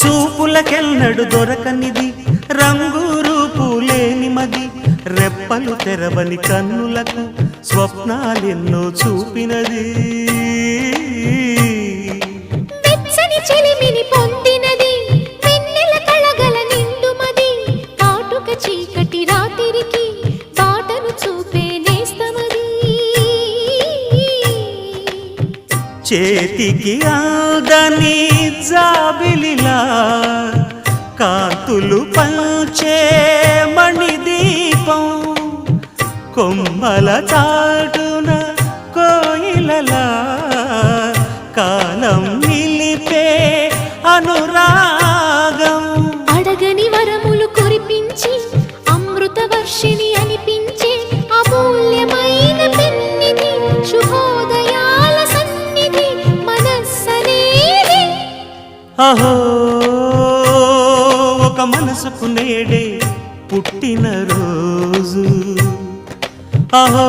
చూపులకెన్నడు దొరకనిది రంగు రూపు లేని మది రెప్పలు తెరవని కన్నులకు స్వప్నాలెన్నో చూపినది వెచ్చని చెలిమిని పొందినది వెన్నెల కళగల నిండుమది కాటుక చీకటి రాత్రికి బాటను చూపే నేస్తమది చేతికి ఆదని జాబిలిలా కాంతులు పంచే మణిదీపం కొమ్మల చాటున కోయిలలా కాలం నిలిపే అనురాగం అడగని వరములు కురిపించి అమృత వర్షిణి అనిపించే అమూల్యమైన పెన్నిధి శుభోదయాల సన్నిధి మనస్సనేది అహో ఒక మనసుకు నేడే పుట్టిన రోజు అహో